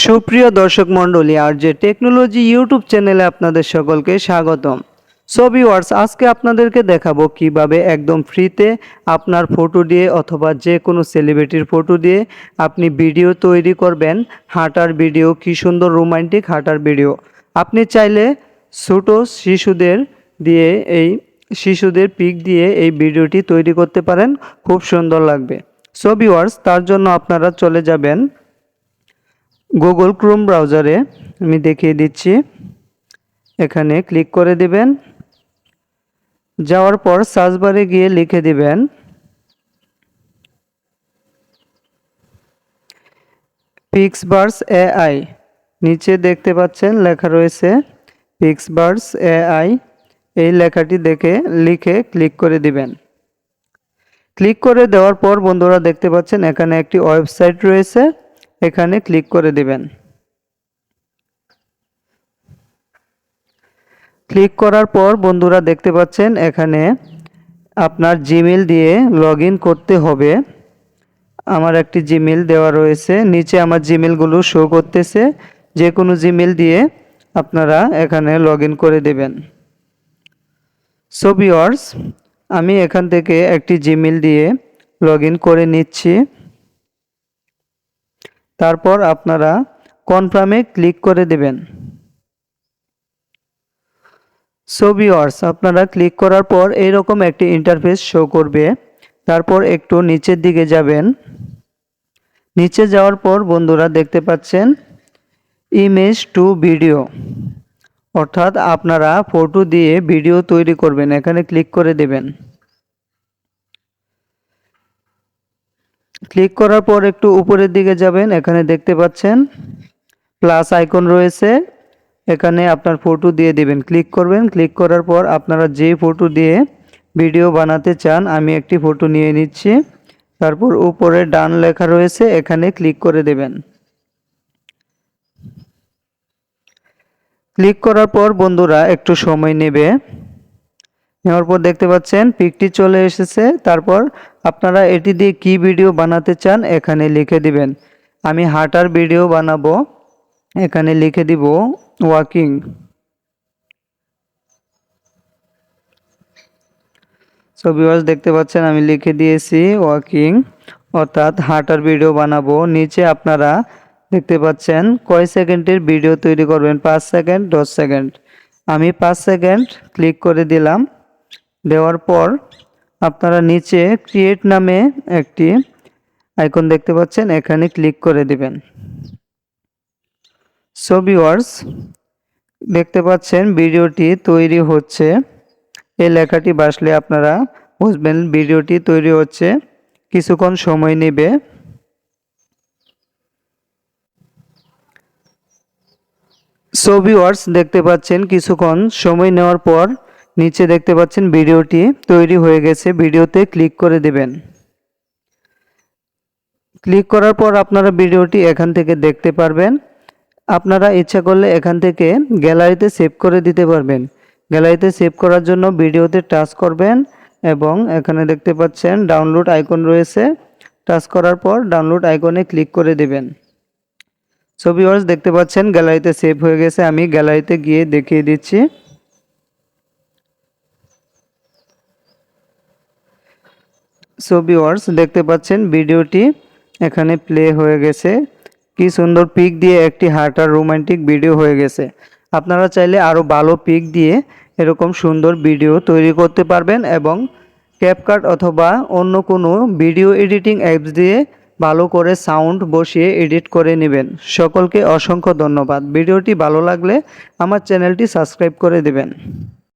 সুপ্রিয় দর্শক মণ্ডলী, আর যে টেকনোলজি ইউটিউব চ্যানেলে আপনাদের সকলকে স্বাগতম। সো ভিউয়ার্স, আজকে আপনাদেরকে দেখাবো কিভাবে একদম ফ্রিতে আপনার ফটো দিয়ে অথবা যে কোনো সেলিব্রিটির ফটো দিয়ে আপনি ভিডিও তৈরি করবেন। হাঁটার ভিডিও, কি সুন্দর রোমান্টিক হাঁটার ভিডিও। আপনি চাইলে ছোট শিশুদের পিক দিয়ে এই ভিডিওটি তৈরি করতে পারেন, খুব সুন্দর লাগবে। সো ভিউয়ার্স, তার জন্য আপনারা চলে যাবেন গুগল ক্রোম ব্রাউজারে। আমি দেখিয়ে দিচ্ছি, এখানে ক্লিক করে দিবেন। যাওয়ার পর সার্চ বারে গিয়ে লিখে দিবেন পিক্সভার্স এআই। নিচে দেখতে পাচ্ছেন লেখা রয়েছে পিক্সভার্স এআই। এই লেখাটি লিখে ক্লিক করে দিবেন। ক্লিক করে দেওয়ার পর বন্ধুরা দেখতে পাচ্ছেন এখানে একটি ওয়েবসাইট রয়েছে, এখানে ক্লিক করে দিবেন। ক্লিক করার পর বন্ধুরা দেখতে পাচ্ছেন এখানে আপনার জিমেল দিয়ে লগ ইন করতে হবে। আমার একটি জিমেল দেওয়া রয়েছে, নিচে আমার জিমেলগুলো শো করতেছে। যে কোনো জিমেল দিয়ে আপনারা এখানে লগ ইন করে দেবেন। সো ভিউয়ার্স, আমি এখান থেকে একটি জিমেল দিয়ে লগ ইন করে নিচ্ছি। তারপর আপনারা কনফার্মে ক্লিক করে দেবেন। সো ভিউয়ার্স, আপনারা ক্লিক করার পর এইরকম একটি ইন্টারফেস শো করবে। তারপর একটু নিচের দিকে যাবেন। নিচে যাওয়ার পর বন্ধুরা দেখতে পাচ্ছেন ইমেজ টু ভিডিও, অর্থাৎ আপনারা ফটো দিয়ে ভিডিও তৈরি করবেন, এখানে ক্লিক করে দেবেন। ক্লিক করার পর একটু উপরের দিকে যাবেন, এখানে দেখতে পাচ্ছেন প্লাস আইকন রয়েছে, এখানে আপনার ফটো দিয়ে দিবেন। ক্লিক করবেন। ক্লিক করার পর আপনারা যে ফটো দিয়ে ভিডিও বানাতে চান, আমি একটি ফটো নিয়ে নিচ্ছি। তারপর উপরে ডান লেখা রয়েছে, এখানে ক্লিক করে দেবেন। ক্লিক করার পর বন্ধুরা একটু সময় নেবে। নেওয়ার পর দেখতে পাচ্ছেন পিকটি চলে এসেছে। তারপর আপনারা এটি দিয়ে কি ভিডিও বানাতে চান এখানে লিখে দিবেন। আমি হাঁটার ভিডিও বানাবো, এখানে লিখে দিব ওয়াকিং। সো ভিউয়ার্স, দেখতে পাচ্ছেন আমি লিখে দিয়েছি ওয়াকিং, অর্থাৎ হাঁটার ভিডিও বানাবো। নিচে আপনারা দেখতে পাচ্ছেন কয় সেকেন্ডের ভিডিও তৈরি করবেন, 5 সেকেন্ড, 10 সেকেন্ড। আমি 5 সেকেন্ড ক্লিক করে দিলাম। দেওয়ার পর আপনারা নিচে ক্রিয়েট নামে একটি আইকন দেখতে পাচ্ছেন, এখানে ক্লিক করে দিবেন। সো ভিউয়ার্স, দেখতে পাচ্ছেন ভিডিওটি তৈরি হচ্ছে। এই লেখাটি বাসলে আপনারা বুঝবেন ভিডিওটি তৈরি হচ্ছে, কিছুক্ষণ সময় নেবে। সো ভিউয়ার্স, দেখতে পাচ্ছেন কিছুক্ষণ সময় নেওয়ার পর নিচে দেখতে পাচ্ছেন ভিডিওটি তৈরি হয়ে গেছে। ভিডিওতে ক্লিক করে দেবেন। ক্লিক করার পর আপনারা ভিডিওটি এখান থেকে দেখতে পারবেন। আপনারা ইচ্ছা করলে এখান থেকে গ্যালারিতে সেভ করে দিতে পারবেন। গ্যালারিতে সেভ করার জন্য ভিডিওতে টাচ করবেন এবং এখানে দেখতে পাচ্ছেন ডাউনলোড আইকন রয়েছে। টাচ করার পর ডাউনলোড আইকনে ক্লিক করে দেবেন। সো ভিউয়ার্স, দেখতে পাচ্ছেন গ্যালারিতে সেভ হয়ে গেছে। আমি গ্যালারিতে গিয়ে দেখিয়ে দিচ্ছি। সো ভিউয়ার্স, দেখতে পাচ্ছেন ভিডিওটি এখানে প্লে হয়ে গেছে। কি সুন্দর পিক দিয়ে একটি হাঁটার রোমান্টিক ভিডিও হয়ে গেছে। আপনারা চাইলে আরও ভালো পিক দিয়ে এরকম সুন্দর ভিডিও তৈরি করতে পারবেন এবং ক্যাপকাট অথবা অন্য কোনো ভিডিও এডিটিং অ্যাপস দিয়ে ভালো করে সাউন্ড বসিয়ে এডিট করে নেবেন। সকলকে অসংখ্য ধন্যবাদ। ভিডিওটি ভালো লাগলে আমার চ্যানেলটি সাবস্ক্রাইব করে দেবেন।